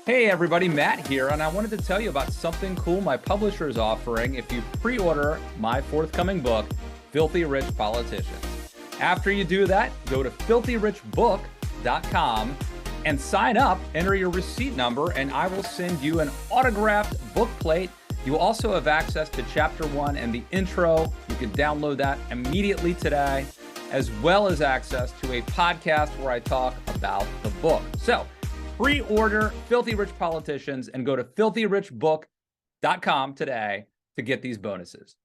Hey everybody, Matt here, and I wanted to tell you about something cool my publisher is offering if you pre-order my forthcoming book, Filthy Rich Politicians. After you do that, go to filthyrichbook.com and sign up, enter your receipt number, and I will send you an autographed book plate. You will also have access to chapter 1 and the intro. You can download that immediately today, as well as access to a podcast where I talk about the book. So, pre-order Filthy Rich Politicians and go to filthyrichbook.com today to get these bonuses.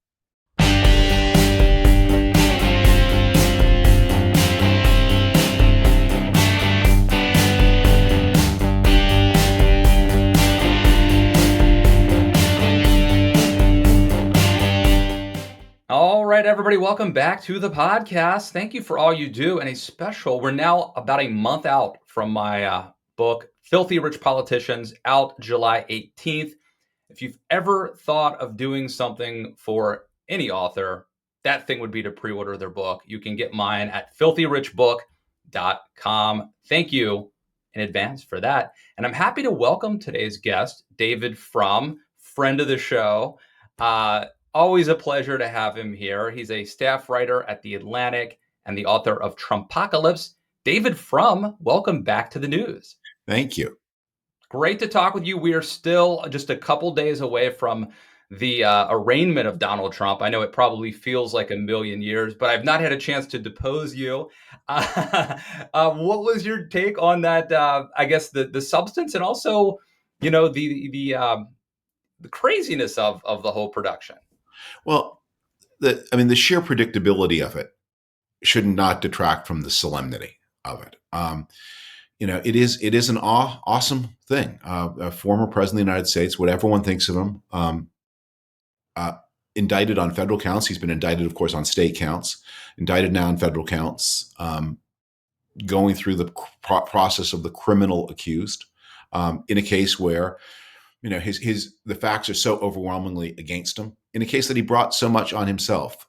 All right, everybody, welcome back to the podcast. Thank you for all you do. And a special, we're now about a month out from my book, Filthy Rich Politicians, out July 18th. If you've ever thought of doing something for any author, that thing would be to pre-order their book. You can get mine at filthyrichbook.com. Thank you in advance for that. And I'm happy to welcome today's guest, David Frum, friend of the show. Always a pleasure to have him here. He's a staff writer at The Atlantic and the author of Trumpocalypse. David Frum, welcome back to the news. Thank you. Great to talk with you. We are still just a couple days away from the arraignment of Donald Trump. I know it probably feels like a million years, but I've not had a chance to depose you. What was your take on that? I guess the substance and also, you know, the craziness of the whole production. Well, the sheer predictability of it should not detract from the solemnity of it. It is an awesome thing. A former president of the United States, whatever one thinks of him, indicted on federal counts. He's been indicted, of course, on state counts. Indicted now on federal counts. Going through the process of the criminal accused in a case where, the facts are so overwhelmingly against him. In a case that he brought so much on himself.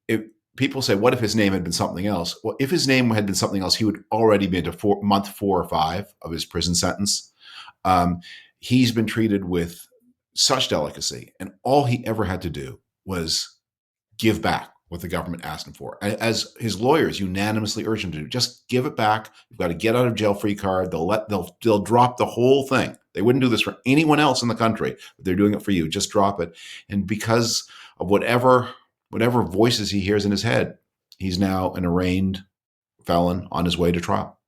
If people say, what if his name had been something else? Well, if his name had been something else, he would already be into month 4 or 5 of his prison sentence. He's been treated with such delicacy, and all he ever had to do was give back what the government asked him for. As his lawyers unanimously urged him to do, just give it back. You've got to get out of jail free card. They'll drop the whole thing. They wouldn't do this for anyone else in the country, but they're doing it for you. Just drop it. And because of whatever voices he hears in his head, he's now an arraigned felon on his way to trial.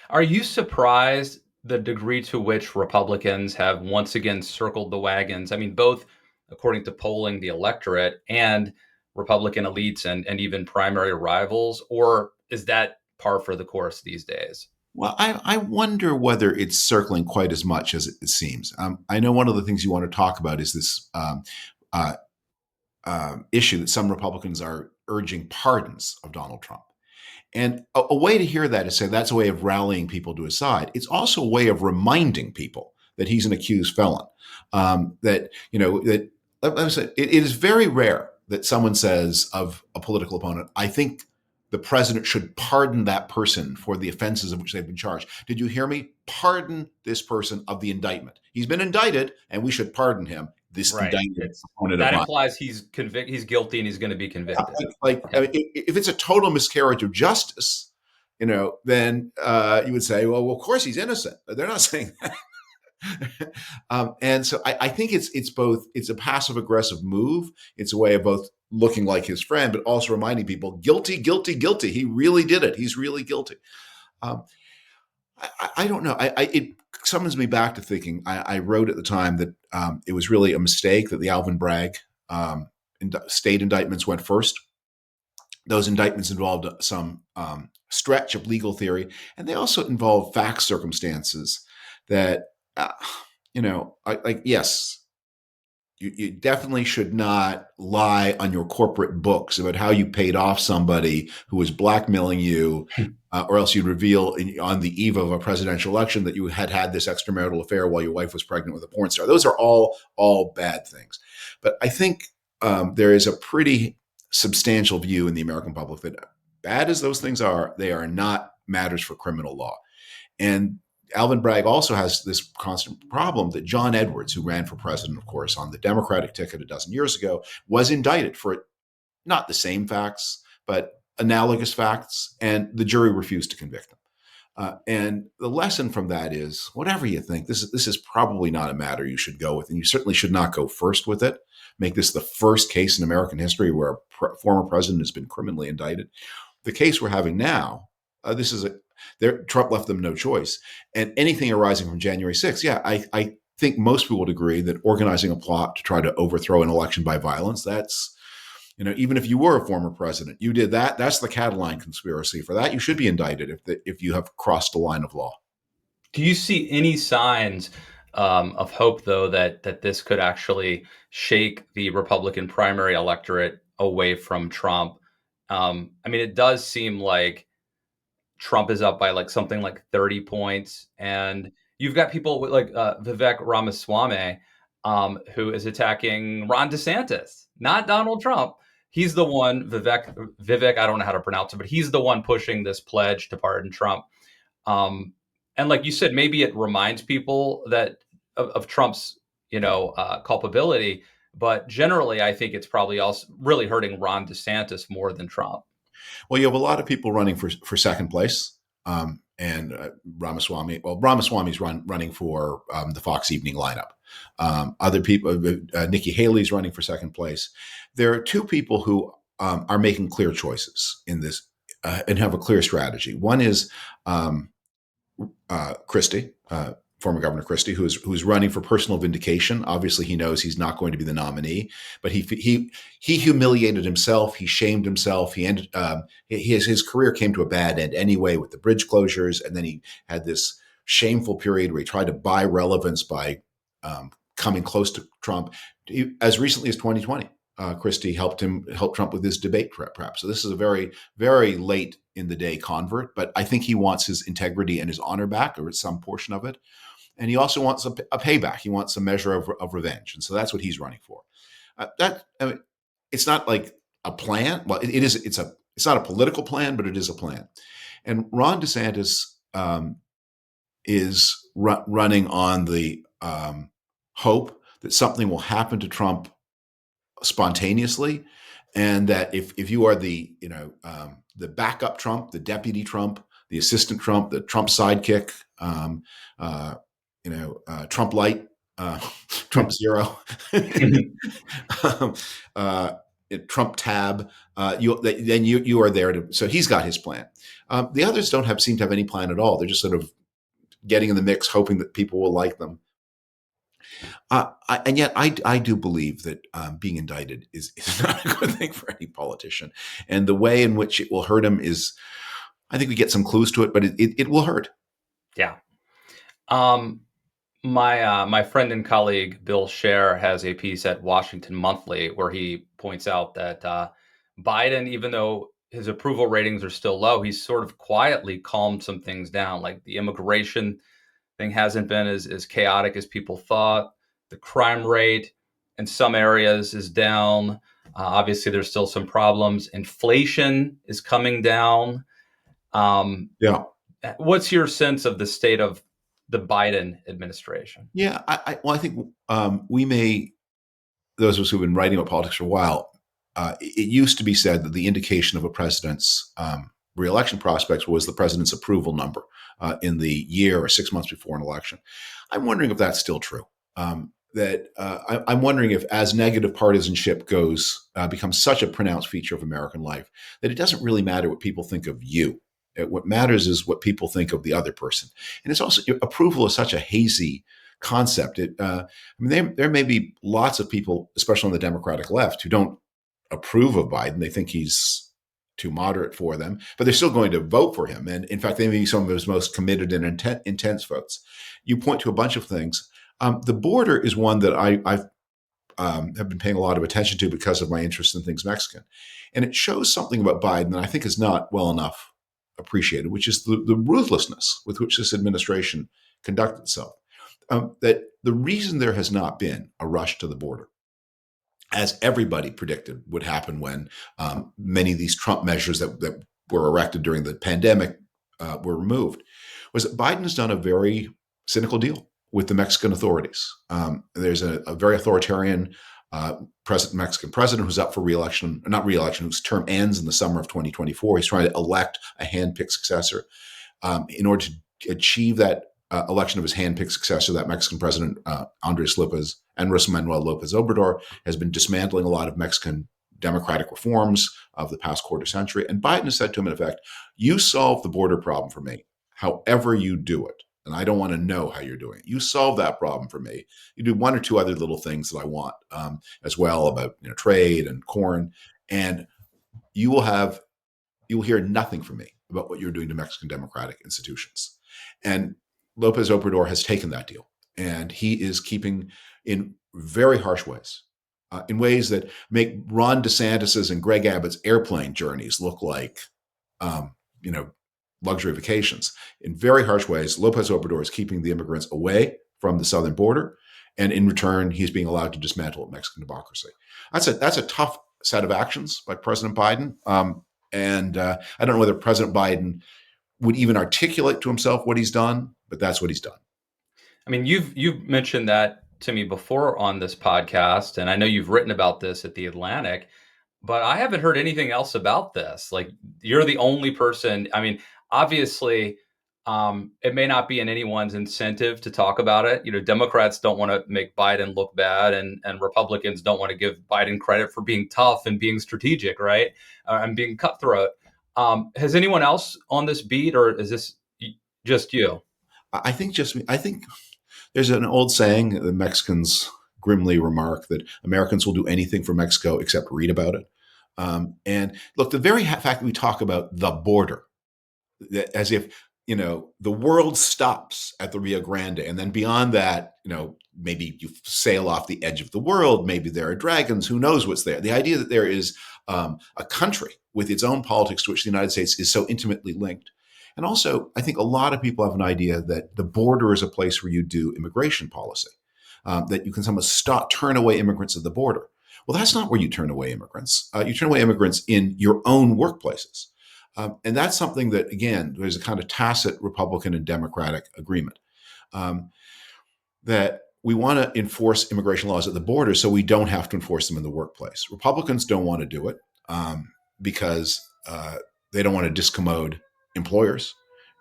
Are you surprised the degree to which Republicans have once again circled the wagons? I mean, both according to polling, the electorate, and Republican elites and even primary rivals, or is that par for the course these days? Well, I wonder whether it's circling quite as much as it seems. I know one of the things you want to talk about is this issue that some Republicans are urging pardons of Donald Trump. And a way to hear that is say that's a way of rallying people to his side. It's also a way of reminding people that he's an accused felon. It is very rare that someone says of a political opponent, I think the president should pardon that person for the offenses of which they've been charged. Did you hear me? Pardon this person of the indictment. He's been indicted, and we should pardon him. This right. indictment that implies he's guilty and he's going to be convicted. If it's a total miscarriage of justice, then you would say, well, of course he's innocent. But they're not saying that. And so I think it's a passive aggressive move. It's a way of both looking like his friend, but also reminding people guilty, guilty, guilty. He really did it. He's really guilty. I don't know. It summons me back to thinking I wrote at the time that it was really a mistake that the Alvin Bragg state indictments went first. Those indictments involved some stretch of legal theory, and they also involved fact circumstances that, yes, you definitely should not lie on your corporate books about how you paid off somebody who was blackmailing you, or else you'd reveal on the eve of a presidential election that you had this extramarital affair while your wife was pregnant with a porn star. Those are all bad things. But I think there is a pretty substantial view in the American public that bad as those things are, they are not matters for criminal law. And Alvin Bragg also has this constant problem that John Edwards, who ran for president, of course, on the Democratic ticket a dozen years ago, was indicted for not the same facts, but analogous facts, and the jury refused to convict him. And the lesson from that is, whatever you think, this is probably not a matter you should go with, and you certainly should not go first with it. Make this the first case in American history where a former president has been criminally indicted. The case we're having now, this is Trump left them no choice, and anything arising from January 6th, yeah, I think most people would agree that organizing a plot to try to overthrow an election by violence, that's, even if you were a former president, you did that. That's the Catalan conspiracy. For that, you should be indicted if you have crossed the line of law. Do you see any signs of hope, though, that this could actually shake the Republican primary electorate away from Trump? I mean, it does seem like Trump is up by like something like 30 points, and you've got people with like Vivek Ramaswamy, who is attacking Ron DeSantis, not Donald Trump. He's the one, Vivek, I don't know how to pronounce it, but he's the one pushing this pledge to pardon Trump. And like you said, maybe it reminds people that of Trump's, culpability. But generally, I think it's probably also really hurting Ron DeSantis more than Trump. Well, you have a lot of people running for second place. And Ramaswamy's running for the Fox Evening lineup. Other people, Nikki Haley's running for second place. There are two people who are making clear choices in this and have a clear strategy. One is Christie, former Governor Christie, who's running for personal vindication. Obviously, he knows he's not going to be the nominee, but he humiliated himself. He shamed himself. He ended his career came to a bad end anyway with the bridge closures, and then he had this shameful period where he tried to buy relevance by coming close to Trump. As recently as 2020, Christie helped Trump with his debate prep. So this is a very, very late in the day convert, but I think he wants his integrity and his honor back, or some portion of it. And he also wants a payback. He wants a measure of revenge. And so that's what he's running for. It's not like a plan. Well, it is. It's not a political plan, but it is a plan. And Ron DeSantis is running on the hope that something will happen to Trump spontaneously, and that if you are the backup Trump, the deputy Trump, the assistant Trump, the Trump sidekick, Trump light, Trump zero, Trump tab, then you are there to. So he's got his plan. The others don't seem to have any plan at all. They're just sort of getting in the mix, hoping that people will like them. And yet, I do believe that being indicted is not a good thing for any politician. And the way in which it will hurt him is, I think we get some clues to it, but it will hurt. Yeah. My friend and colleague Bill Scher has a piece at Washington Monthly where he points out that Biden, even though his approval ratings are still low, he's sort of quietly calmed some things down. Like the immigration thing hasn't been as chaotic as people thought. The crime rate in some areas is down. Obviously, there's still some problems. Inflation is coming down. Yeah. What's your sense of the state of the Biden administration? Yeah. I think those of us who've been writing about politics for a while, it used to be said that the indication of a president's reelection prospects was the president's approval number in the year or 6 months before an election. I'm wondering if that's still true. I'm wondering if, as negative partisanship becomes such a pronounced feature of American life, that it doesn't really matter what people think of you. What matters is what people think of the other person. And it's also, approval is such a hazy concept. There may be lots of people, especially on the Democratic left, who don't approve of Biden. They think he's too moderate for them, but they're still going to vote for him. And in fact, they may be some of his most committed and intense votes. You point to a bunch of things. The border is one that I have been paying a lot of attention to because of my interest in things Mexican. And it shows something about Biden that I think is not well enough appreciated, which is the ruthlessness with which this administration conducted itself. That the reason there has not been a rush to the border, as everybody predicted would happen when many of these Trump measures that were erected during the pandemic were removed, was that Biden has done a very cynical deal with the Mexican authorities. There's a very authoritarian Mexican president who's up for reelection, not reelection, whose term ends in the summer of 2024. He's trying to elect a hand-picked successor. In order to achieve that election of his hand-picked successor, that Mexican president, Andrés Manuel López Obrador, has been dismantling a lot of Mexican democratic reforms of the past quarter century. And Biden has said to him, in effect, you solve the border problem for me, however you do it. And I don't want to know how you're doing it. You solve that problem for me. You do one or two other little things that I want as well about trade and corn, and you will hear nothing from me about what you're doing to Mexican democratic institutions. And Lopez Obrador has taken that deal, and he is keeping in very harsh ways, in ways that make Ron DeSantis's and Greg Abbott's airplane journeys look like, um, you know, luxury vacations. In very harsh ways, Lopez Obrador is keeping the immigrants away from the southern border, and in return, he's being allowed to dismantle Mexican democracy. That's a tough set of actions by President Biden. And I don't know whether President Biden would even articulate to himself what he's done, but that's what he's done. I mean, you've mentioned that to me before on this podcast, and I know you've written about this at the Atlantic, but I haven't heard anything else about this. Like, you're the only person. I mean, obviously, it may not be in anyone's incentive to talk about it. Democrats don't want to make Biden look bad, and Republicans don't want to give Biden credit for being tough and being strategic, right? And being cutthroat. Has anyone else on this beat, or is this just you? I think there's an old saying the Mexicans grimly remark that Americans will do anything for Mexico except read about it. And look, the very fact that we talk about the border, as if the world stops at the Rio Grande, and then beyond that, maybe you sail off the edge of the world. Maybe there are dragons. Who knows what's there? The idea that there is a country with its own politics to which the United States is so intimately linked. And also, I think a lot of people have an idea that the border is a place where you do immigration policy, that you can somehow turn away immigrants at the border. Well, that's not where you turn away immigrants. You turn away immigrants in your own workplaces. And that's something that, again, there's a kind of tacit Republican and Democratic agreement that we want to enforce immigration laws at the border so we don't have to enforce them in the workplace. Republicans don't want to do it because they don't want to discommode employers.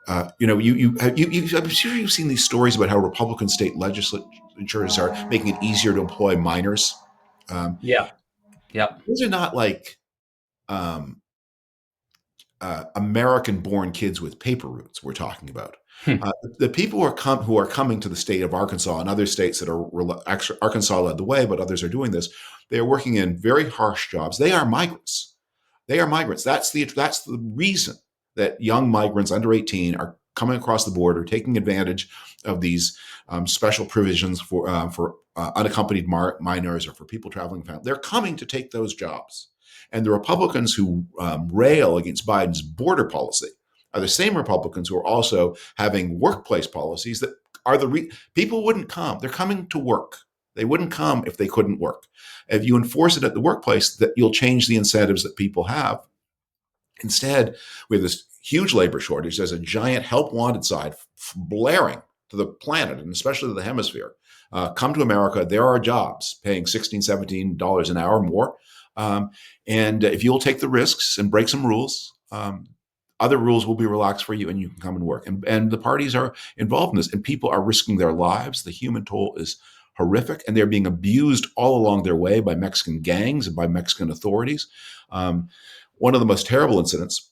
I'm sure you've seen these stories about how Republican state legislatures are making it easier to employ minors. Yeah. Yeah. These are not like American-born kids with paper routes we're talking about. Hmm. The people who are coming to the state of Arkansas and other states that are actually Arkansas led the way, but others are doing this. They are working in very harsh jobs. They are migrants. They are migrants. That's the reason that young migrants under 18 are coming across the border, taking advantage of these special provisions for unaccompanied minors or for people traveling. They're coming to take those jobs. And the Republicans who rail against Biden's border policy are the same Republicans who are also having workplace policies that are people wouldn't come. They're coming to work. They wouldn't come if they couldn't work. If you enforce it at the workplace, that you'll change the incentives that people have. Instead, we have this huge labor shortage. There's a giant help wanted sign blaring to the planet, and especially to the hemisphere. Come to America. There are jobs paying $16, $17 an hour more. And if you'll take the risks and break some rules, other rules will be relaxed for you and you can come and work. And the parties are involved in this, and people are risking their lives. The human toll is horrific, and they're being abused all along their way by Mexican gangs and by Mexican authorities. One of the most terrible incidents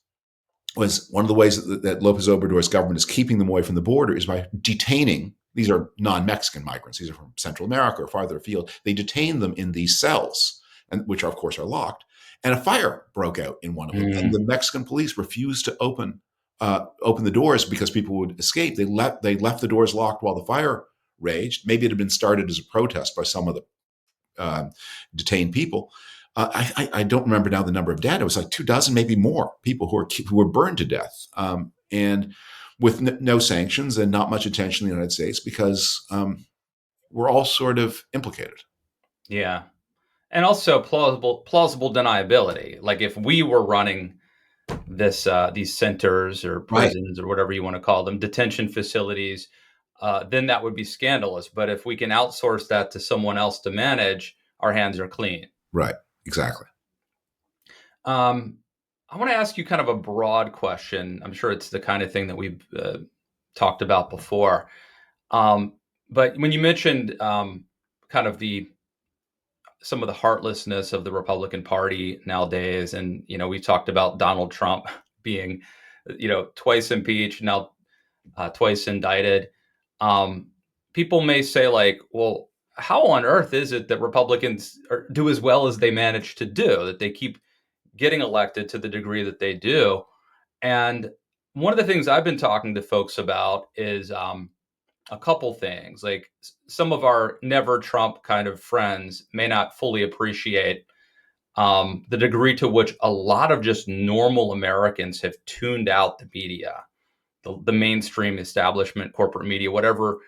was one of the ways that Lopez Obrador's government is keeping them away from the border is by detaining. These are non-Mexican migrants. These are from Central America or farther afield. They detain them in these cells, which of course are locked. And a fire broke out in one of them, and the Mexican police refused to open the doors because people would escape. They left the doors locked while the fire raged. Maybe it had been started as a protest by some of the detained people. I don't remember now the number of dead. It was like 24, maybe more people who were burned to death, and with no sanctions and not much attention in the United States because we're all sort of implicated. Yeah. And also plausible deniability. Like, if we were running these centers or Right. prisons or whatever you want to call them, detention facilities, then that would be scandalous. But if we can outsource that to someone else to manage, our hands are clean. Right. Exactly. Um, I want to ask you kind of a broad question. I'm sure it's the kind of thing that we've talked about before. Um, but when you mentioned kind of the some of the heartlessness of the Republican Party nowadays, and we talked about Donald Trump being, twice impeached, now twice indicted. Um, People may say, like, well, how on earth is it that Republicans do as well as they manage to do, that they keep getting elected to the degree that they do? And one of the things I've been talking to folks about is a couple things. Like some of our never Trump kind of friends may not fully appreciate the degree to which a lot of just normal Americans have tuned out the media, the mainstream establishment, corporate media, whatever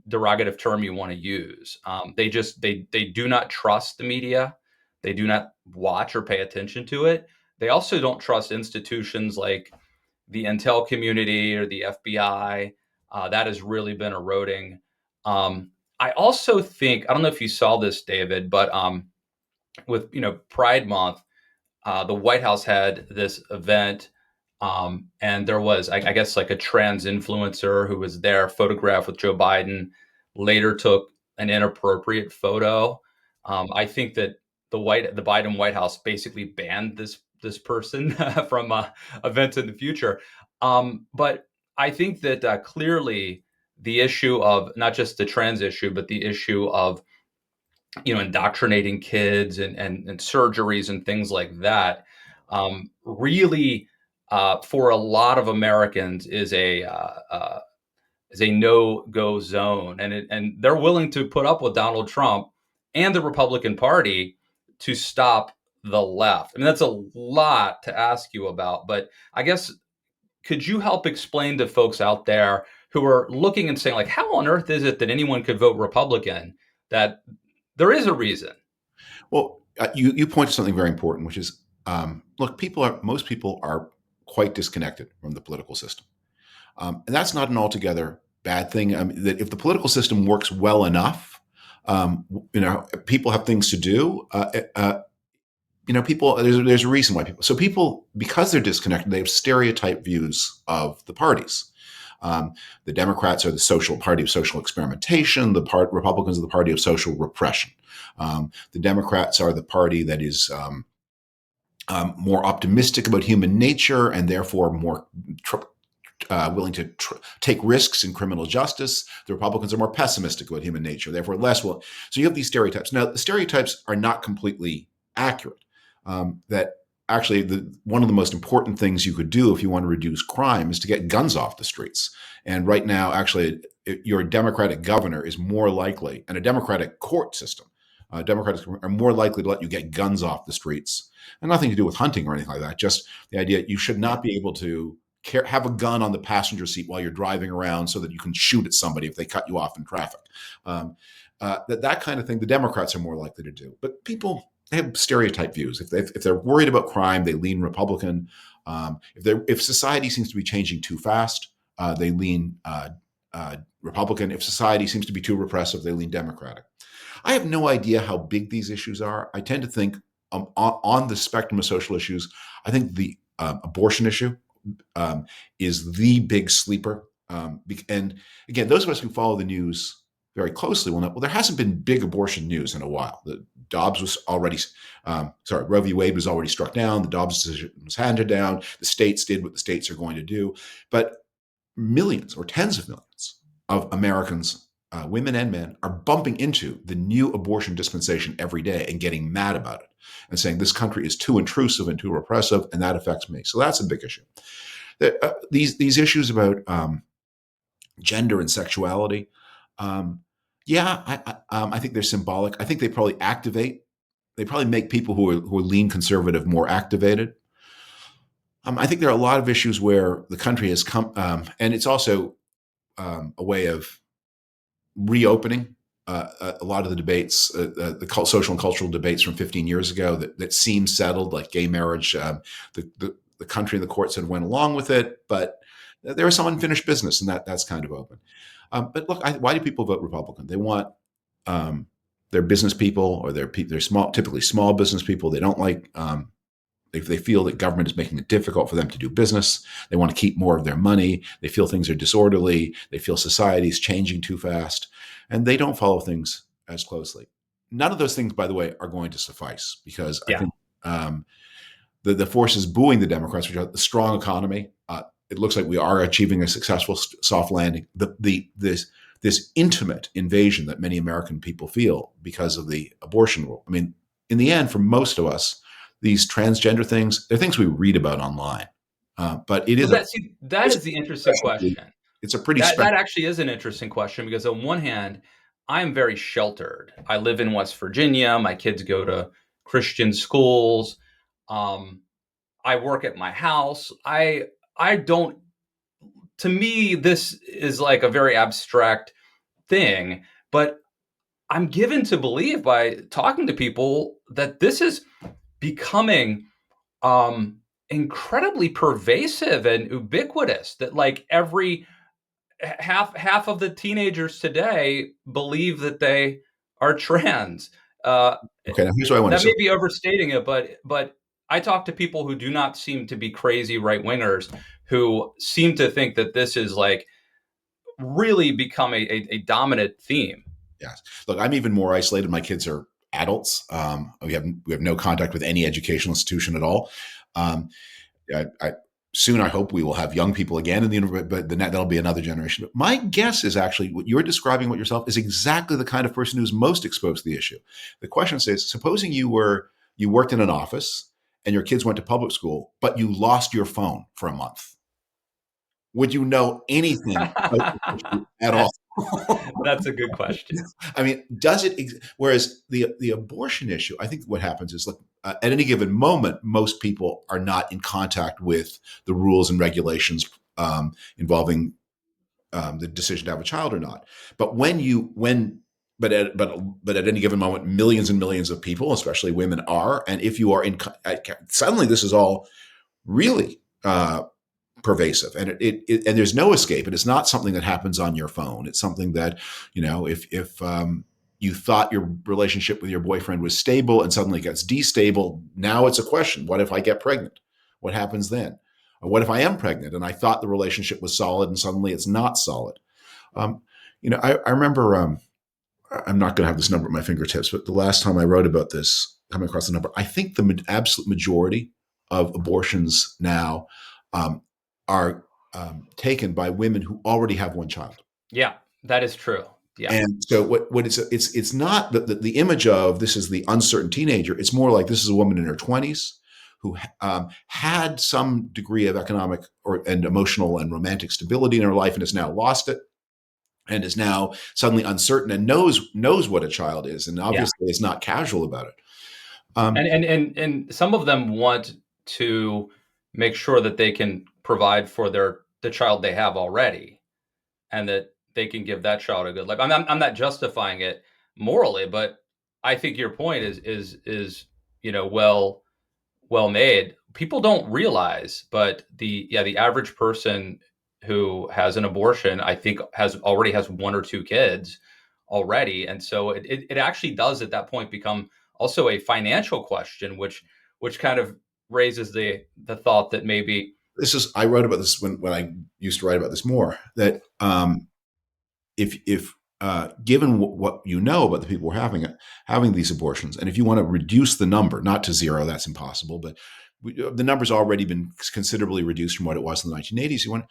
derogative term you want to use. They do not trust the media. They do not watch or pay attention to it. They also don't trust institutions like the intel community or the FBI. That has really been eroding. I also think, I don't know if you saw this, David, but with Pride Month, the White House had this event, and there was, I guess, like a trans influencer who was there, photographed with Joe Biden, later took an inappropriate photo. I think that the Biden White House basically banned this person from events in the future. But I think that clearly the issue of not just the trans issue, but the issue of indoctrinating kids and surgeries and things like that, really, for a lot of Americans is a no go zone, and they're willing to put up with Donald Trump and the Republican Party to stop the left. I mean, that's a lot to ask you about, but I guess, could you help explain to folks out there who are looking and saying, like, how on earth is it that anyone could vote Republican, that there is a reason? Well, you point to something very important, which is, look, most people are quite disconnected from the political system. And that's not an altogether bad thing. I mean, that if the political system works well enough, people have things to do. People, there's a reason why people, because they're disconnected, they have stereotype views of the parties. The Democrats are the social party of social experimentation. Republicans are the party of social repression. The Democrats are the party that is more optimistic about human nature and therefore more willing to take risks in criminal justice. The Republicans are more pessimistic about human nature, therefore less willing. So you have these stereotypes. Now, the stereotypes are not completely accurate. That actually, one of the most important things you could do if you want to reduce crime is to get guns off the streets. And right now, actually, your Democratic governor is more likely, and a Democratic court system, Democrats are more likely to let you get guns off the streets. And nothing to do with hunting or anything like that. Just the idea you should not be able to have a gun on the passenger seat while you're driving around so that you can shoot at somebody if they cut you off in traffic. That kind of thing, the Democrats are more likely to do. But people, they have stereotype views. If they're worried about crime, they lean Republican. If society seems to be changing too fast, they lean Republican. If society seems to be too repressive, they lean Democratic. I have no idea how big these issues are. I tend to think on the spectrum of social issues, I think the abortion issue is the big sleeper. And again, those of us who follow the news very closely will know, well, there hasn't been big abortion news in a while. The Dobbs was already, Roe v. Wade was already struck down. The Dobbs decision was handed down. The states did what the states are going to do. But millions or tens of millions of Americans, women and men, are bumping into the new abortion dispensation every day and getting mad about it and saying this country is too intrusive and too repressive, and that affects me. So that's a big issue. These issues about gender and sexuality, I think they're symbolic. I think they probably make people who are lean conservative more activated. I think there are a lot of issues where the country has come, and it's also a way of reopening a lot of the debates, the social and cultural debates from 15 years ago that seemed settled, like gay marriage. The country and the courts had went along with it, but there was some unfinished business, and that's kind of open. But look, why do people vote Republican? They want um, they're business people, or they're small, typically small business people. They don't like they feel that government is making it difficult for them to do business. They want to keep more of their money. They feel things are disorderly. They feel society is changing too fast, and they don't follow things as closely. None of those things, by the way, are going to suffice, because I Yeah. think the forces booing the Democrats, which are the strong economy, it looks like we are achieving a successful soft landing. This intimate invasion that many American people feel because of the abortion rule. I mean, in the end, for most of us, these transgender things, they're things we read about online. But it Well, is a that it's is the interesting question. a pretty That special. actually is an interesting question because on one hand, I am very sheltered. I live in West Virginia. My kids go to Christian schools. Um, I work at my house. I don't. To me, this is like a very abstract thing, but I'm given to believe by talking to people that this is becoming um, incredibly pervasive and ubiquitous. That like every half of the teenagers today believe that they are trans. Uh, Okay, now here's what I want to that say. may be overstating it, but I talk to people who do not seem to be crazy right wingers who seem to think that this is like really become a dominant theme. Yes. Look, I'm even more isolated. My kids are adults. We have no contact with any educational institution at all. Um, soon, I hope we will have young people again in the university, but that'll be another generation. But my guess is actually what you're describing, what yourself is exactly the kind of person who's most exposed to the issue. The question says, supposing you worked in an office and your kids went to public school, but you lost your phone for a month. Would you know anything about the issue at all? That's a good question. I mean, does it? Whereas the abortion issue, I think what happens is, look, at any given moment, most people are not in contact with the rules and regulations involving the decision to have a child or not. But but at any given moment, millions and millions of people, especially women, are. And if you are suddenly this is all really pervasive, and and there's no escape. And it's not something that happens on your phone. It's something that, if you thought your relationship with your boyfriend was stable and suddenly gets destable, now it's a question: what if I get pregnant? What happens then? Or what if I am pregnant and I thought the relationship was solid and suddenly it's not solid? Um, I remember. I'm not going to have this number at my fingertips, but the last time I wrote about this, coming across the number, I think the absolute majority of abortions now um, are taken by women who already have one child. Yeah, that is true. Yeah. And so what it's not the image of this is the uncertain teenager. It's more like this is a woman in her 20s who had some degree of economic and emotional and romantic stability in her life and has now lost it, and is now suddenly uncertain and knows what a child is, and Yeah. obviously is not casual about it. Um, And some of them want to make sure that they can provide for the child they have already, and that they can give that child a good life. I'm not justifying it morally, but I think your point is well made. People don't realize, but the average person who has an abortion, I think, has one or two kids already, and so it actually does at that point become also a financial question, which kind of raises the thought that maybe I wrote about this when I used to write about this more, that if given what you know about the people who are having these abortions, and if you want to reduce the number, not to zero, that's impossible, but the number's already been considerably reduced from what it was in the 1980s. You want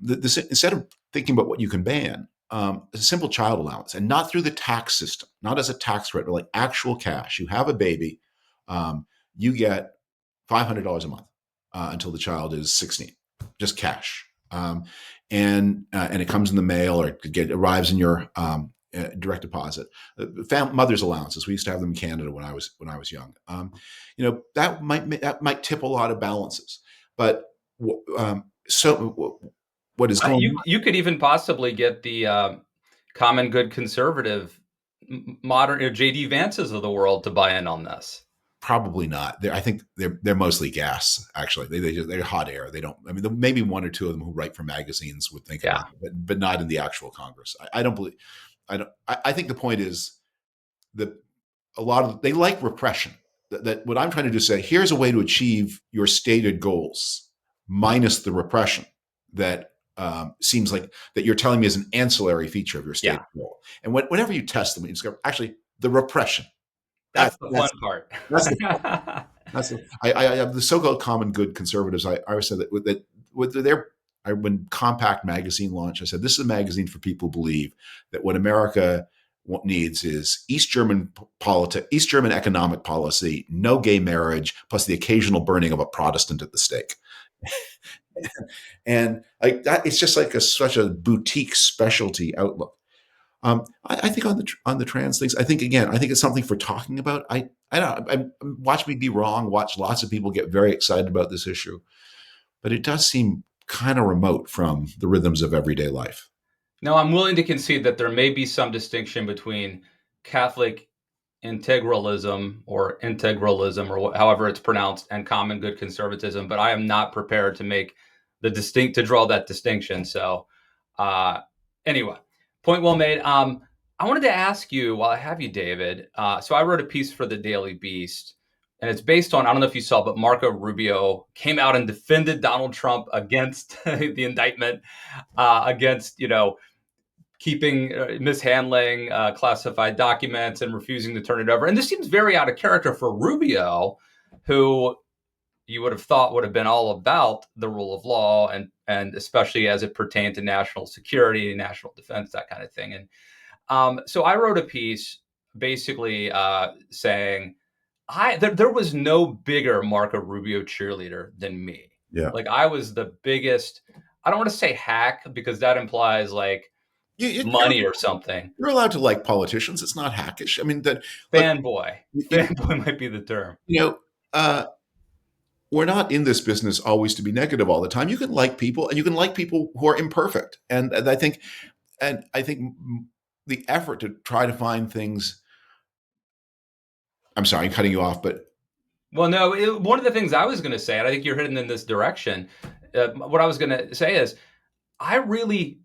instead of thinking about what you can ban, a simple child allowance, and not through the tax system, not as a tax credit, but like actual cash. You have a baby, you get $500 a month until the child is 16, just cash. And it comes in the mail, or arrives in your direct deposit. Mother's allowances, we used to have them in Canada when I was young. That might tip a lot of balances, but so what is going you could even possibly get the common good conservative modern JD Vances of the world to buy in on this. Probably not. I think they're mostly gas. Actually, they're hot air. They don't. I mean, maybe one or two of them who write for magazines would think Yeah, about it, but not in the actual Congress. I don't believe. I don't. I think the point is that a lot of they like repression. That what I'm trying to do is say, here's a way to achieve your stated goals minus the repression that seems like that you're telling me is an ancillary feature of your yeah, stated goal. And whenever you test them, you discover actually the repression. that's the fun part. That's the that's the, I have the so-called common good conservatives. I always said that with their when Compact magazine launched, I said this is a magazine for people who believe that what America needs is East German East German economic policy, no gay marriage, plus the occasional burning of a Protestant at the stake. And like that, it's just like such a boutique specialty outlook. I think on the trans things, I think again, I think it's something for talking about. I don't watch me be wrong. Watch lots of people get very excited about this issue, but it does seem kind of remote from the rhythms of everyday life. No, I'm willing to concede that there may be some distinction between Catholic integralism, or however it's pronounced, and common good conservatism, but I am not prepared to make to draw that distinction. So, uh, anyway, point well made. I wanted to ask you while I have you, David. So I wrote a piece for the Daily Beast, and it's based on, I don't know if you saw, but Marco Rubio came out and defended Donald Trump against the indictment, against keeping mishandling classified documents and refusing to turn it over. And this seems very out of character for Rubio, who you would have thought would have been all about the rule of law, and especially as it pertained to national security, national defense, that kind of thing. And so I wrote a piece basically saying there was no bigger Marco Rubio cheerleader than me. Yeah, Like, I was the biggest. I don't want to say hack, because that implies like you, money or something. you're allowed to like politicians. It's not hackish. I mean, that look, Fanboy. you, Fanboy might be the term. you know, we're not in this business always to be negative all the time. You can like people, and you can like people who are imperfect. And I think the effort to try to find things. I'm sorry, I'm cutting you off, but Well, no, one of the things I was going to say, and I think you're heading in this direction, what I was going to say is I really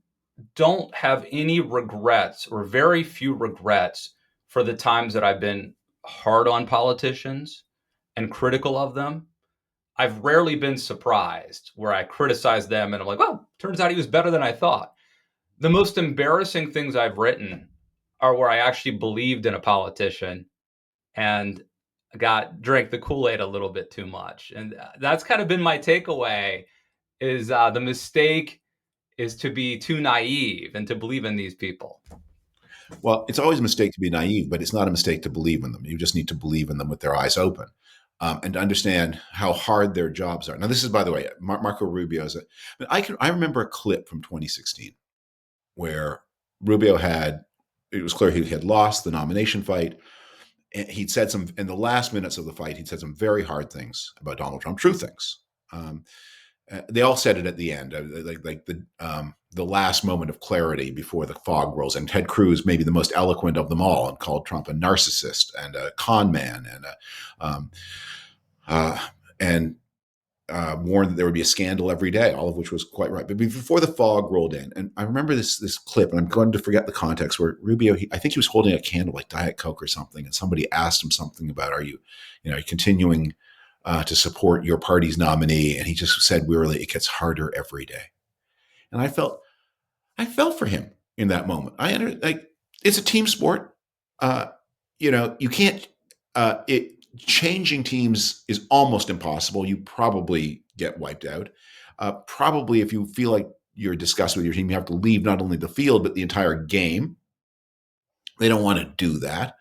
don't have any regrets, or very few regrets, for the times that I've been hard on politicians and critical of them. I've rarely been surprised where I criticize them and I'm like, well, turns out he was better than I thought. The most embarrassing things I've written are where I actually believed in a politician and drank the Kool-Aid a little bit too much. And that's kind of been my takeaway, is the mistake is to be too naive and to believe in these people. well, it's always a mistake to be naive, but it's not a mistake to believe in them. You just need to believe in them with their eyes open, and to understand how hard their jobs are. Now, this is, by the way, Marco Rubio is I remember a clip from 2016 where Rubio it was clear he had lost the nomination fight. And he'd said some, in the last minutes of the fight, he'd said some very hard things about Donald Trump, true things. They all said it at the end, like the last moment of clarity before the fog rolls. And Ted Cruz, maybe the most eloquent of them all, and called Trump a narcissist and a con man, and warned that there would be a scandal every day, all of which was quite right. But before the fog rolled in, and I remember this clip, and I'm going to forget the context, where Rubio, I think he was holding a candle like Diet Coke or something, and somebody asked him something about, are you continuing to support your party's nominee? And he just said wearily, it gets harder every day. And I felt for him in that moment. It's a team sport. You can't. Changing teams is almost impossible. You probably get wiped out. Probably, if you feel like you're disgusted with your team, you have to leave not only the field but the entire game. They don't want to do that.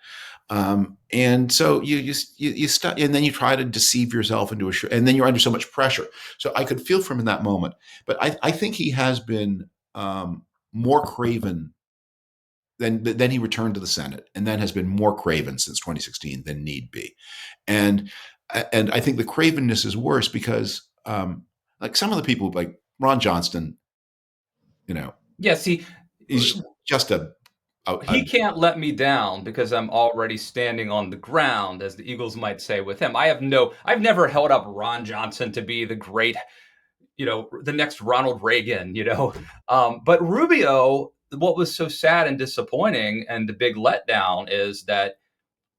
And so you stop, and then you try to deceive yourself into and then you're under so much pressure. So I could feel for him in that moment, but I think he has been more craven then he returned to the Senate, and then has been more craven since 2016 than need be. And I think the cravenness is worse because like some of the people like Ron Johnston, Yeah, see, he's just a he can't let me down because I'm already standing on the ground, as the Eagles might say with him. I've never held up Ron Johnson to be the great, the next Ronald Reagan, But Rubio, what was so sad and disappointing and the big letdown is that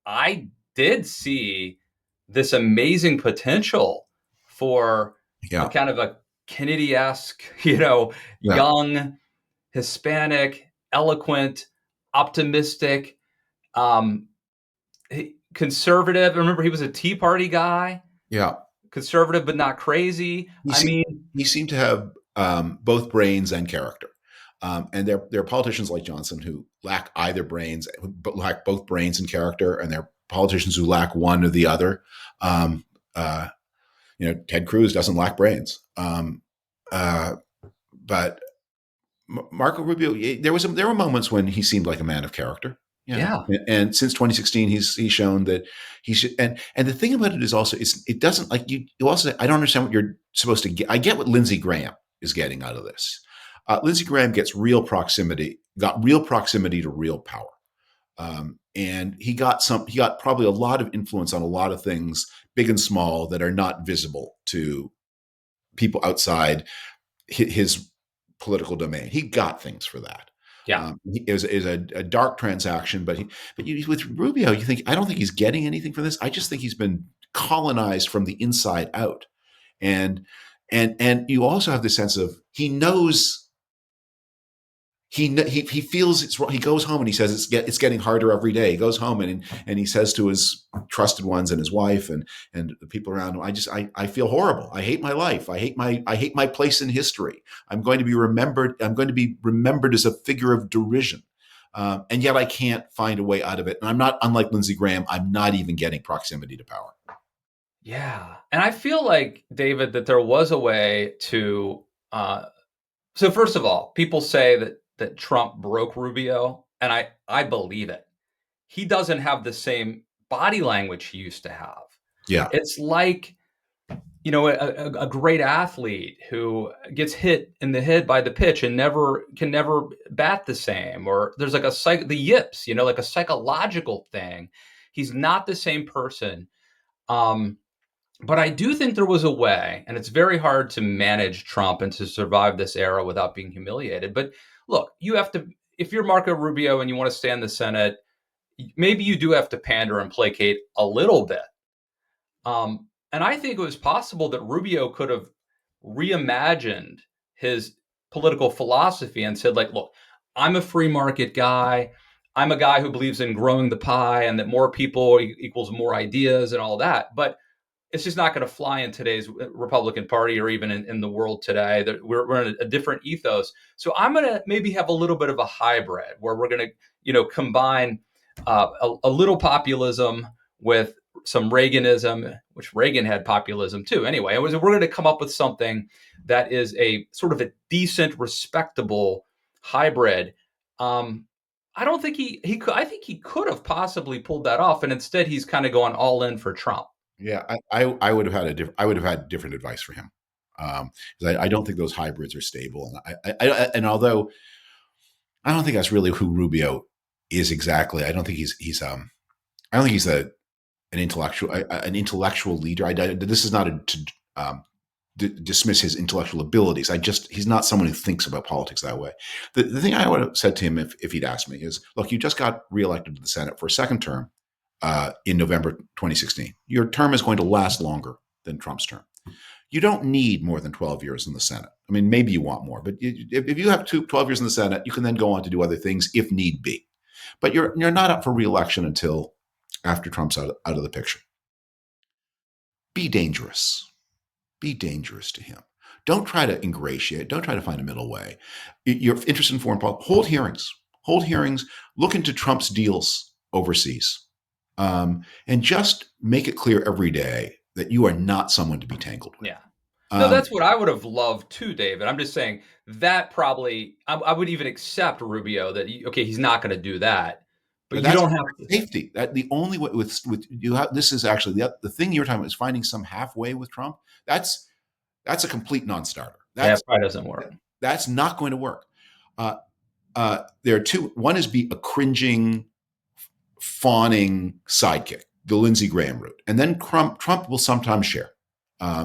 I did see this amazing potential for a Yeah, kind of a Kennedy-esque, yeah, young, Hispanic, eloquent, optimistic, um, conservative. Remember, he was a Tea Party guy, yeah. conservative but not crazy. He I seemed mean, he seemed to have both brains and character. And there are politicians like Johnson who lack either brains, but lack both brains and character, and there are politicians who lack one or the other. Um, uh, Ted Cruz doesn't lack brains, uh, but Marco Rubio, there were moments when he seemed like a man of character. yeah, And since 2016, he's shown that he should. And the thing about it is also, it doesn't, like you also say, I don't understand what you're supposed to get. I get what Lindsey Graham is getting out of this. Lindsey Graham got real proximity to real power. And he got probably a lot of influence on a lot of things, big and small, that are not visible to people outside his political domain. He got things for that. yeah. It was a dark transaction, but with Rubio, I don't think he's getting anything from this. I just think he's been colonized from the inside out, and you also have the sense of he knows. He feels it's wrong. He goes home and he says it's getting harder every day. He goes home and he says to his trusted ones and his wife and the people around him, I feel horrible. I hate my life. I hate my place in history. I'm going to be remembered. I'm going to be remembered as a figure of derision. And yet I can't find a way out of it. And I'm not, unlike Lindsey Graham, I'm not even getting proximity to power. Yeah. And I feel like, David, that there was a way to so first of all, people say that Trump broke Rubio, and I believe it. He doesn't have the same body language he used to have. Yeah. It's like, a great athlete who gets hit in the head by the pitch and can never bat the same, or there's like the yips, like a psychological thing. He's not the same person. Um, but I do think there was a way, and it's very hard to manage Trump and to survive this era without being humiliated. But look, if you're Marco Rubio and you want to stay in the Senate, maybe you do have to pander and placate a little bit. And I think it was possible that Rubio could have reimagined his political philosophy and said, like, look, I'm a free market guy. I'm a guy who believes in growing the pie and that more people equals more ideas and all that. But it's just not going to fly in today's Republican Party or even in the world today. We're in a different ethos. So I'm going to maybe have a little bit of a hybrid where we're going to, combine a little populism with some Reaganism, which Reagan had populism too. Anyway, we're going to come up with something that is a sort of a decent, respectable hybrid. Um, I don't think he could. I think he could have possibly pulled that off, and instead he's kind of going all in for Trump. Yeah, I would have had different advice for him, because I don't think those hybrids are stable, and although I don't think that's really who Rubio is exactly. I don't think I don't think he's an intellectual leader. This is not to dismiss his intellectual abilities. He's not someone who thinks about politics that way. The thing I would have said to him if he'd asked me is, look, you just got reelected to the Senate for a second term in November 2016. Your term is going to last longer than Trump's term. You don't need more than 12 years in the Senate. I mean, maybe you want more, but if you have 12 years in the Senate, you can then go on to do other things if need be. But you're not up for reelection until after Trump's out of the picture. Be dangerous. Be dangerous to him. Don't try to ingratiate. Don't try to find a middle way. You're interested in foreign policy. Hold hearings. Hold hearings. Look into Trump's deals overseas. And just make it clear every day that you are not someone to be tangled with. Yeah. No, that's what I would have loved too, David. I'm just saying that probably I would even accept Rubio that okay, he's not going to do that, but you that's don't have to. safety. That the only way with you have this is actually the thing you were talking about is finding some halfway with Trump. That's a complete non-starter. Yeah, it probably doesn't work. That's not going to work. there are two. One is be a cringing, fawning sidekick, the Lindsey Graham route, and then Trump will sometimes share.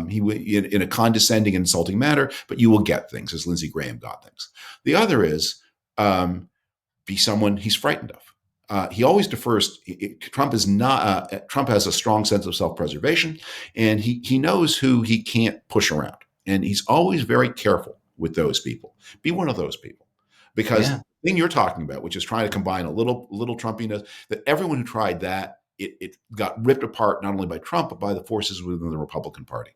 He in a condescending, insulting manner, but you will get things as Lindsey Graham got things. The other is be someone he's frightened of. He always defers. Trump is not. Trump has a strong sense of self-preservation, and he knows who he can't push around, and he's always very careful with those people. Be one of those people, because Yeah. the thing you're talking about, which is trying to combine a little Trumpiness, that everyone who tried that, it got ripped apart not only by Trump but by the forces within the Republican Party.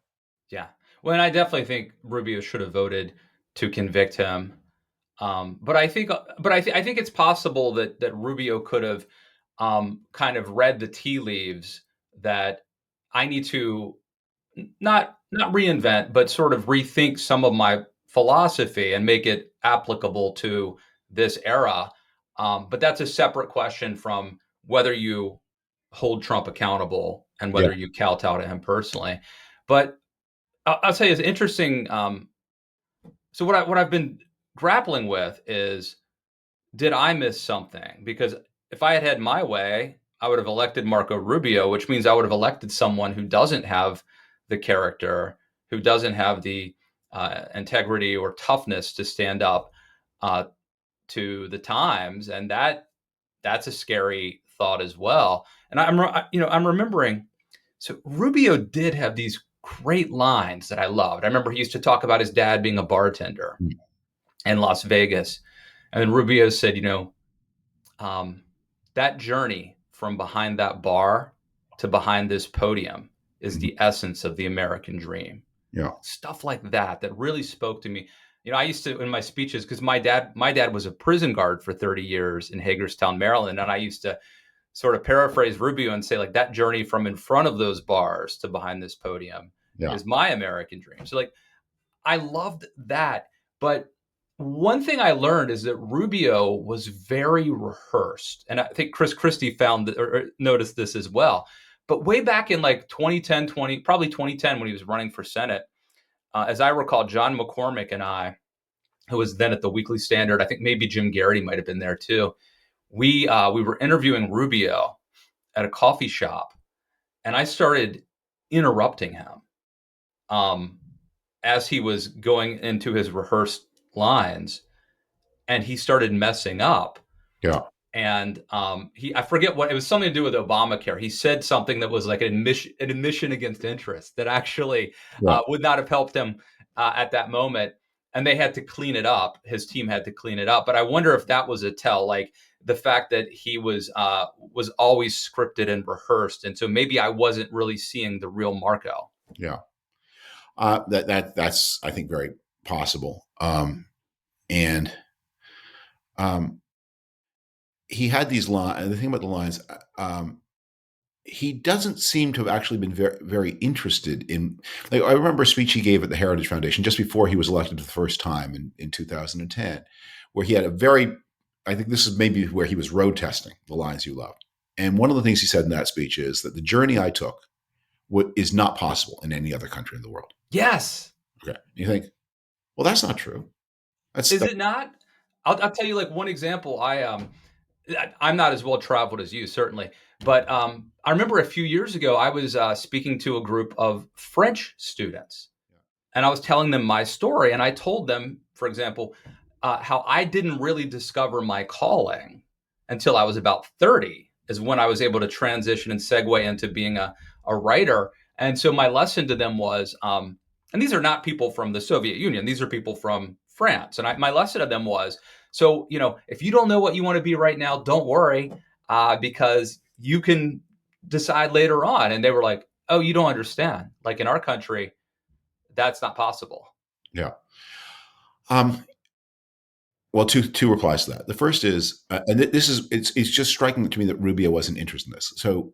Yeah. Well, and I definitely think Rubio should have voted to convict him. I think it's possible that Rubio could have kind of read the tea leaves that I need to not reinvent, but sort of rethink some of my philosophy and make it applicable to this era. But that's a separate question from whether you hold Trump accountable and Yeah, whether you kowtow to him personally. But I'll say it's interesting. So what I've been grappling with is, did I miss something? Because if I had had my way, I would have elected Marco Rubio, which means I would have elected someone who doesn't have the character, who doesn't have the integrity or toughness to stand up uh, to the times, and that's a scary thought as well. And I'm remembering. So Rubio did have these great lines that I loved. I remember he used to talk about his dad being a bartender in Las Vegas, and Rubio said, um, that journey from behind that bar to behind this podium is mhm, the essence of the American dream. yeah, Stuff like that really spoke to me. I used to, in my speeches, because my dad was a prison guard for 30 years in Hagerstown, Maryland, and I used to sort of paraphrase Rubio and say, like, that journey from in front of those bars to behind this podium yeah, is my American dream. So, like, I loved that. But one thing I learned is that Rubio was very rehearsed. And I think Chris Christie found or noticed this as well. But way back in like 2010, probably 2010, when he was running for Senate, as I recall, John McCormick and I, who was then at the Weekly Standard, I think maybe Jim Garrity might have been there too. We were interviewing Rubio at a coffee shop, and I started interrupting him um, as he was going into his rehearsed lines, and he started messing up. yeah, And I forget what it was, something to do with Obamacare. He said something that was like an admission against interest that actually yeah, would not have helped him at that moment. And they had to clean it up. His team had to clean it up. But I wonder if that was a tell, like the fact that he was always scripted and rehearsed, and so maybe I wasn't really seeing the real Marco. yeah. That's I think very possible. And um, he had these lines. The thing about the lines, he doesn't seem to have actually been very interested in. Like, I remember a speech he gave at the Heritage Foundation just before he was elected for the first time in 2010, where he had a very. I think this is maybe where he was road testing the lines you love. And one of the things he said in that speech is that the journey I took is not possible in any other country in the world. Yes. Okay, you think, well, that's not true. Is it not? I'll tell you like one example. I'm not as well traveled as you, certainly, but I remember a few years ago I was speaking to a group of French students, and I was telling them my story, and I told them, for example, how I didn't really discover my calling until I was about 30, is when I was able to transition and segue into being a writer. And so my lesson to them was, and these are not people from the Soviet Union, these are people from France. And my lesson to them was, so, if you don't know what you want to be right now, don't worry, because you can decide later on. And they were like, oh, you don't understand. Like in our country, that's not possible. Yeah. Um, well, two replies to that. The first is, and this is it's just striking to me that Rubio wasn't interested in this. So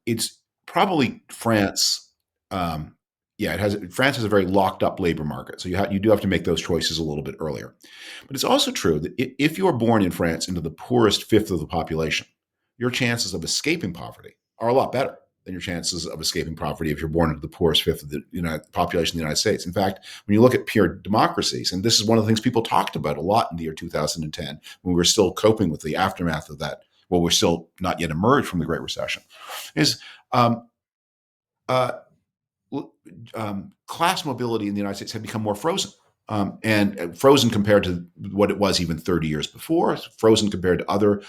it's probably France. Yeah, France has a very locked up labor market, so you do have to make those choices a little bit earlier. But it's also true that if you are born in France into the poorest fifth of the population, your chances of escaping poverty are a lot better. than your chances of escaping poverty if you're born into the poorest fifth of the population of the United States. In fact, when you look at pure democracies, and this is one of the things people talked about a lot in the year 2010, when we were still coping with the aftermath of that, well, we're still not yet emerged from the Great Recession, is uh, class mobility in the United States had become more frozen. And frozen compared to what it was even 30 years before, frozen compared to other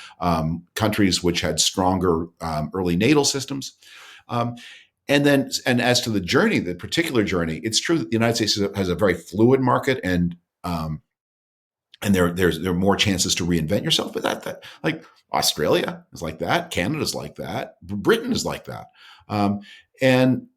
countries which had stronger early natal systems. And as to the journey, the particular journey, it's true that the United States has a very fluid market, and there are more chances to reinvent yourself. But that like Australia is like that, Canada's like that, Britain is like that, and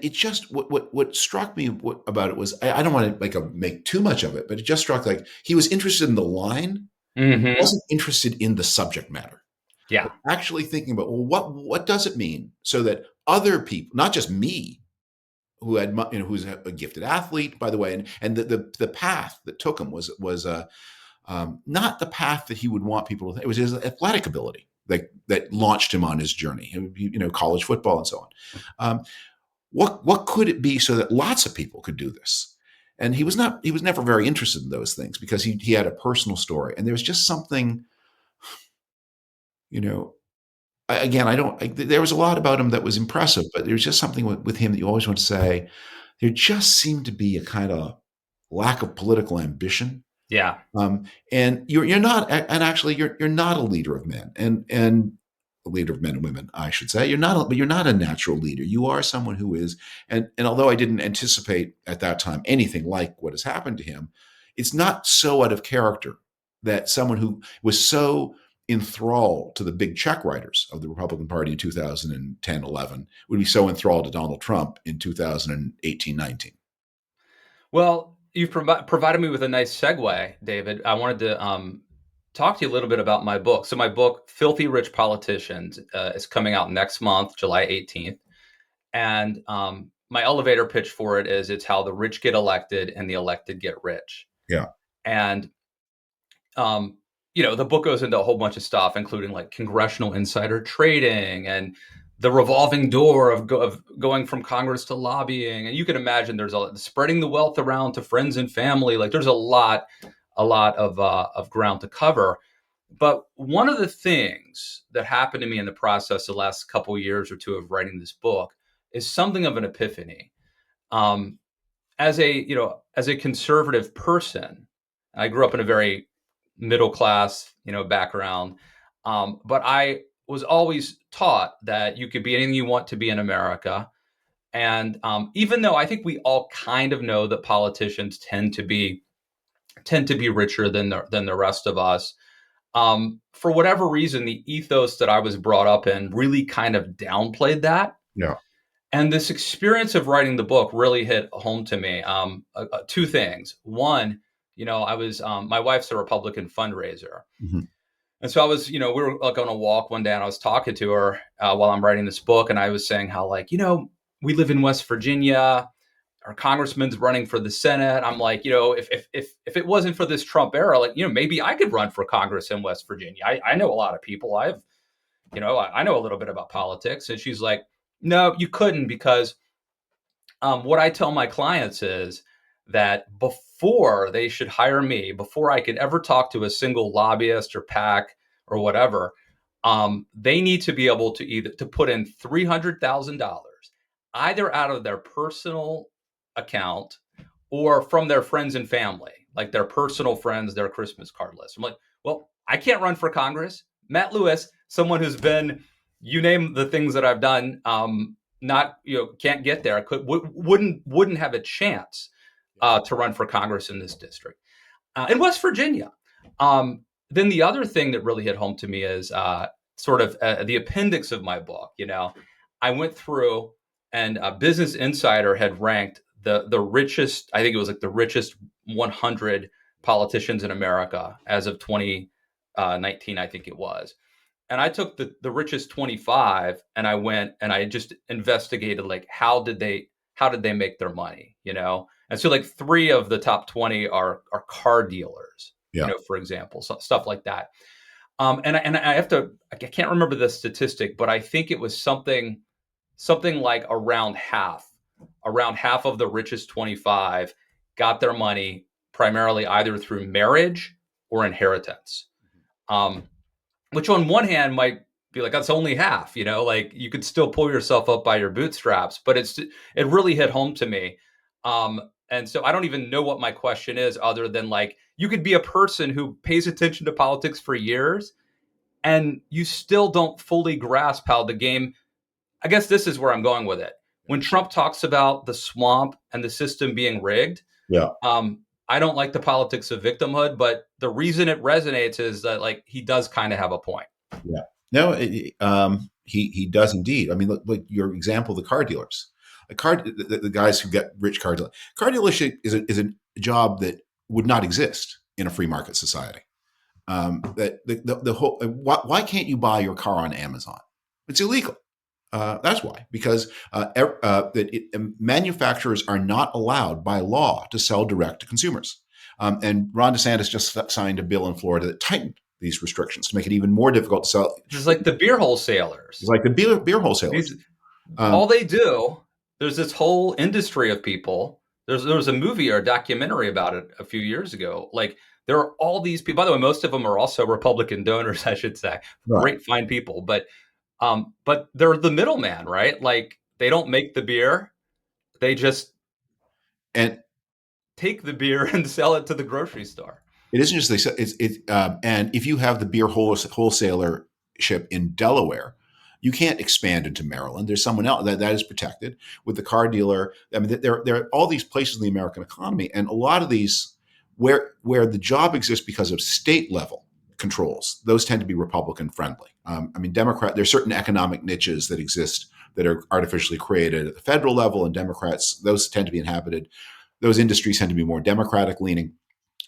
it just what struck me about it was I don't want to make too much of it, but it just struck like he was interested in the line, Mm-hmm. wasn't interested in the subject matter. Yeah. Actually thinking about, well, what does it mean so that other people, not just me, who's a gifted athlete, by the way, and the path that took him was not the path that he would want people to think. It was his athletic ability that launched him on his journey, college football and so on. What could it be so that lots of people could do this? And he was never very interested in those things because he had a personal story, and there was just something, again, there was a lot about him that was impressive, but there was just something with him that you always want to say, there just seemed to be a kind of lack of political ambition. Yeah. And you're not, and actually you're not a leader of men, and a leader of men and women, I should say. But you're not a natural leader. You are someone who is, and although I didn't anticipate at that time anything like what has happened to him, it's not so out of character that someone who was so enthralled to the big check writers of the Republican Party in 2010-11 would be so enthralled to Donald Trump in 2018-19. Well, you've provided me with a nice segue, David. I wanted to talk to you a little bit about my book. So my book, Filthy Rich Politicians, is coming out next month, July 18th. And my elevator pitch for it is it's how the rich get elected and the elected get rich. Yeah. And, the book goes into a whole bunch of stuff, including like congressional insider trading and the revolving door of going from Congress to lobbying. And you can imagine there's spreading the wealth around to friends and family. Like there's a lot of ground to cover. But one of the things that happened to me in the process the last couple years or two of writing this book is something of an epiphany. As a conservative person, I grew up in a very middle class, background. But I was always taught that you could be anything you want to be in America. And even though I think we all kind of know that politicians tend to be richer than the rest of us, for whatever reason, the ethos that I was brought up in really kind of downplayed that. Yeah. And this experience of writing the book really hit home to me. Two things. One, I was my wife's a Republican fundraiser. Mm-hmm. And so I was, we were like on a walk one day, and I was talking to her while I'm writing this book, and I was saying how, like, we live in West Virginia. Our congressman's running for the Senate. I'm like, if it wasn't for this Trump era, like, maybe I could run for Congress in West Virginia. I know a lot of people. I know a little bit about politics. And she's like, no, you couldn't, because what I tell my clients is that before they should hire me, before I could ever talk to a single lobbyist or PAC or whatever, they need to be able to either to put in $300,000 either out of their personal account or from their friends and family, like their personal friends, their Christmas card list. I'm like, well, I can't run for Congress. Matt Lewis, someone who's been, you name the things that I've done, can't get there. Wouldn't have a chance to run for Congress in this district. In West Virginia. Then the other thing that really hit home to me is sort of the appendix of my book. I went through, and Business Insider had ranked the richest, I think it was like the richest 100 politicians in America as of 2019, I think it was. And I took the richest 25, and I went and I just investigated, like, how did they make their money, And so, like, 3 of the top 20 are car dealers, Yeah. for example, so stuff like that. And I have to, I can't remember the statistic, but I think it was something like around half of the richest 25 got their money primarily either through marriage or inheritance. Um, which on one hand might be like, that's only half, like you could still pull yourself up by your bootstraps, but it really hit home to me. And so I don't even know what my question is, other than like, you could be a person who pays attention to politics for years and you still don't fully grasp how the game. I guess this is where I'm going with it. When Trump talks about the swamp and the system being rigged, Yeah. I don't like the politics of victimhood, but the reason it resonates is that like he does kind of have a point. Yeah. No, he does indeed. I mean, look your example, the car dealers, the guys who get rich car dealers. Car dealership is a job that would not exist in a free market society. That the whole why can't you buy your car on Amazon? It's illegal. That's why, because manufacturers are not allowed by law to sell direct to consumers. And Ron DeSantis just signed a bill in Florida that tightened these restrictions to make it even more difficult to sell. Just like the beer It's wholesalers. like the beer wholesalers. These Um, all they do. There's this whole industry of people. There was a movie or a documentary about it a few years ago. Like there are all these people. By the way, most of them are also Republican donors, I should say. right. Great, fine people, but they're the middleman, right? Like they don't make the beer; they just And take the beer and sell it to the grocery store. it isn't just they said and if you have the beer wholesalership in Delaware, you can't expand into Maryland. There's someone else that is protected with the car dealer. I mean, there are all these places in the American economy, and a lot of these where the job exists because of state level controls. Those tend to be Republican friendly. I mean, There's certain economic niches that exist that are artificially created at the federal level, and Democrats those tend to be inhabited. Those industries tend to be more Democratic leaning.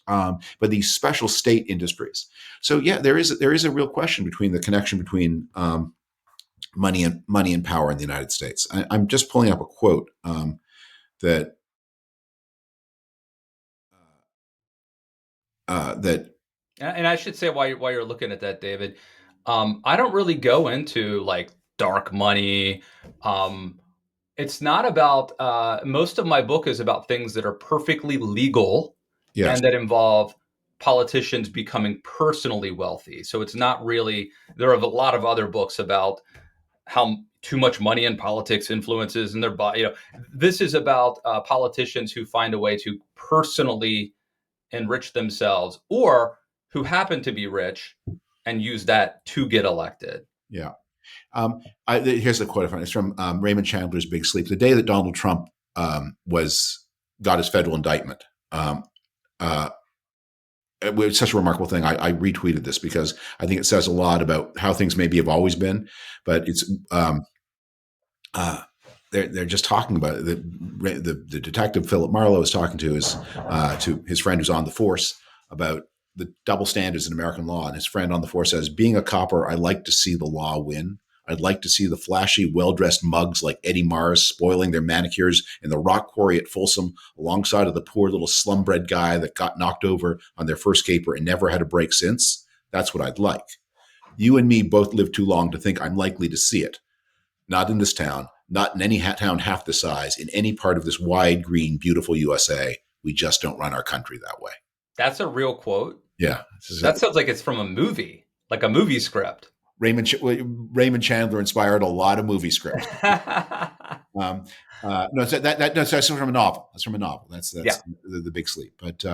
But these special state industries. So yeah, there is a real question between the connection between money and power in the United States. I'm just pulling up a quote that that And I should say, while you're looking at that, David, I don't really go into like dark money. Um, it's not about. Most of my book is about things that are perfectly legal yes, and that involve politicians becoming personally wealthy. So it's not really. There are a lot of other books about how too much money in politics influences in their body. This is about politicians who find a way to personally enrich themselves or who happen to be rich and use that to get elected. yeah. Here's the quote I found. It's from Raymond Chandler's Big Sleep. The day that Donald Trump was got his federal indictment. Uh, it was such a remarkable thing. I retweeted this because I think it says a lot about how things maybe have always been, but it's uh, they're just talking about it. The detective Philip Marlowe is talking to his friend who's on the force about the double standards in American law, and his friend on the force says, "Being a copper, I like to see the law win. I'd like to see the flashy, well-dressed mugs like Eddie Mars spoiling their manicures in the rock quarry at Folsom alongside of the poor little slumbred guy that got knocked over on their first caper and never had a break since. That's what I'd like. You and me both live too long to think I'm likely to see it. Not in this town, not in any town half the size, in any part of this wide, green, beautiful USA. We just don't run our country that way." That's a real quote. Yeah. That sounds like it's from a movie, like a movie script. Raymond Chandler inspired a lot of movie scripts. No, that's from a novel. That's from a novel. That's Yeah. the Big Sleep. But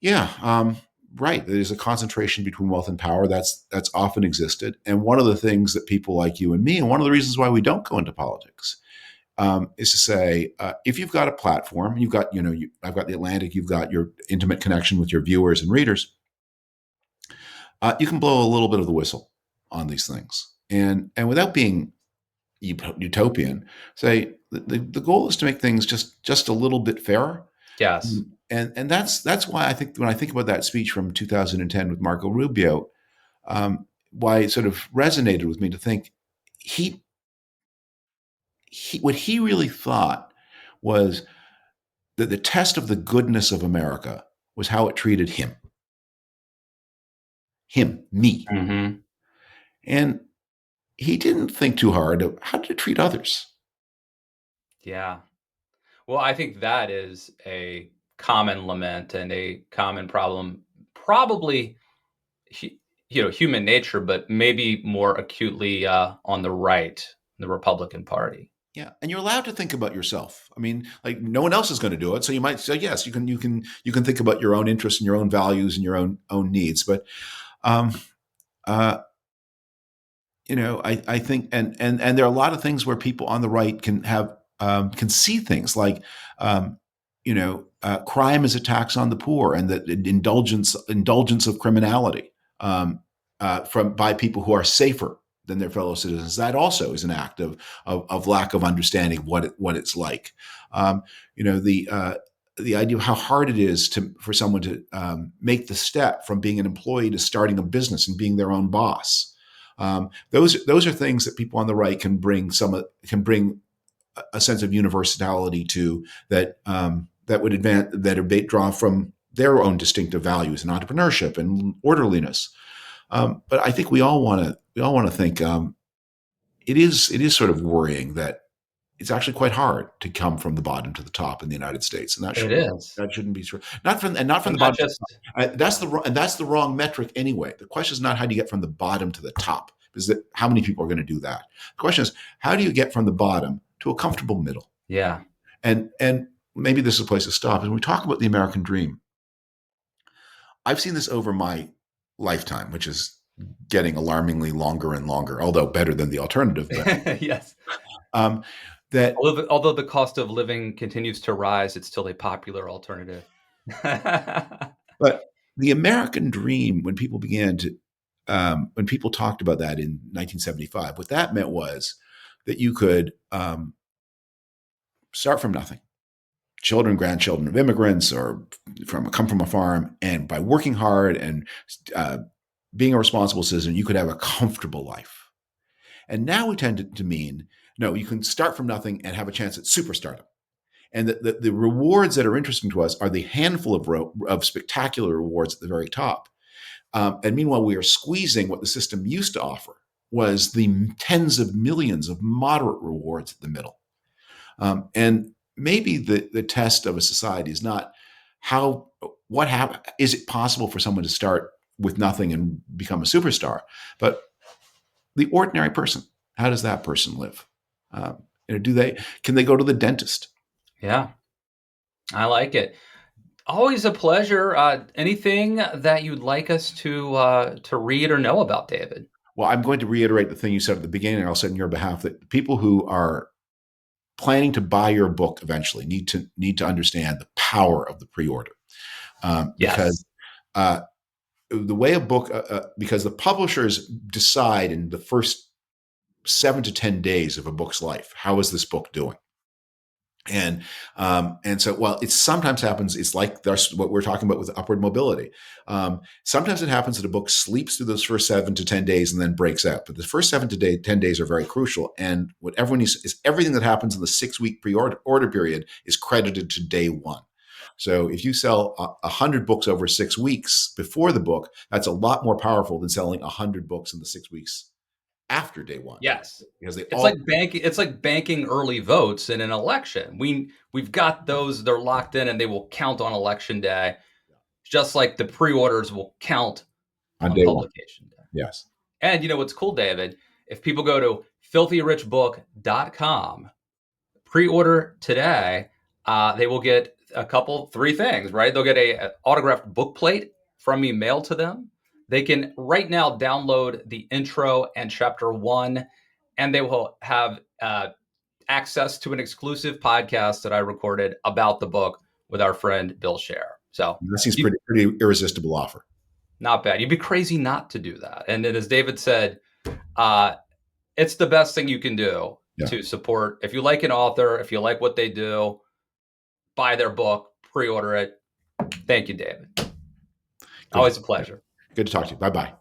yeah, right. There's a concentration between wealth and power that's often existed, and one of the things that people like you and me, and one of the reasons why we don't go into politics, is to say, if you've got a platform, you've got I've got the Atlantic, you've got your intimate connection with your viewers and readers, you can blow a little bit of the whistle on these things, and without being utopian, say the goal is to make things just a little bit fairer. Yes. And that's why I think when I think about that speech from 2010 with Marco Rubio, why it sort of resonated with me to think he what he really thought was that the test of the goodness of America was how it treated him. him, me. Hmm. And he didn't think too hard of how to treat others. Yeah. Well, I think that is a common lament and a common problem, probably, hu- human nature, but maybe more acutely on the right, the Republican Party. Yeah, and you're allowed to think about yourself. I mean, like no one else is going to do it, so you might say yes. You can think about your own interests and your own values and your own needs. But um, uh, I think, and there are a lot of things where people on the right can see things like, crime is a tax on the poor, and that indulgence of criminality from by people who are safer than their fellow citizens. That also is an act of lack of understanding what it's like. Um, you know the idea of how hard it is for someone to make the step from being an employee to starting a business and being their own boss. Those are things that people on the right can bring a sense of universality to that would draw from their own distinctive values and entrepreneurship and orderliness. But I think we all want to think it is sort of worrying that it's actually quite hard to come from the bottom to the top in the United States, and It is. that shouldn't be true. Not from And the not bottom to the just, top. That's the wrong metric anyway. The question is not how do you get from the bottom to the top, because how many people are going to do that? The question is how do you get from the bottom to a comfortable middle? yeah. And maybe this is a place to stop. As we talk about the American dream, I've seen this over my lifetime, which is getting alarmingly longer and longer, although better than the alternative. But Yes. um, that Although the cost of living continues to rise, it's still a popular alternative. But the American dream, when people talked about that in 1975, what that meant was that you could start from nothing. Children, grandchildren of immigrants, or come from a farm, and by working hard and uh, being a responsible citizen, you could have a comfortable life. And now we tend to mean no, you can start from nothing and have a chance at superstardom. And the rewards that are interesting to us are the handful of spectacular rewards at the very top. And meanwhile, we are squeezing what the system used to offer was the tens of millions of moderate rewards at the middle. And maybe the test of a society is not what happened. Is it possible for someone to start with nothing and become a superstar? But the ordinary person, how does that person live? Can they go to the dentist? Yeah, I like it. Always a pleasure. Anything that you'd like us to read or know about David? Well, I'm going to reiterate the thing you said at the beginning. I'll say on your behalf that people who are planning to buy your book eventually need to understand the power of the pre-order, Yes. because the way a book because the publishers decide in the first 7 to 10 days of a book's life, how is this book doing? And so, well, it sometimes happens. It's like that's what we're talking about with upward mobility. Sometimes it happens that a book sleeps through those first 7 to 10 days and then breaks out. But the first 7 to 10 days are very crucial. And what everyone needs is everything that happens in the 6 week pre-order period is credited to day one. So if you sell 100 books over 6 weeks before the book, that's a lot more powerful than selling 100 books in the 6 weeks after day one, Yes. because they It's all like banking early votes in an election. We've got those, they're locked in and they will count on election day, just like the pre-orders will count on on day one. publication day. Yes. And you know what's cool, David? If people go to filthyrichbook.com, pre-order today, they will get three things, right? They'll get a autographed book plate from me mailed to them. They can right now download the intro and chapter one, and they will have access to an exclusive podcast that I recorded about the book with our friend Bill Scher. So That seems you, pretty irresistible offer. not bad. You'd be crazy not to do that. And then, as David said, uh, it's the best thing you can do Yeah. to support. If you like an author, if you like what they do, buy their book, pre-order it. Thank you, David. Good. Always a pleasure. Good to talk to you. Bye bye.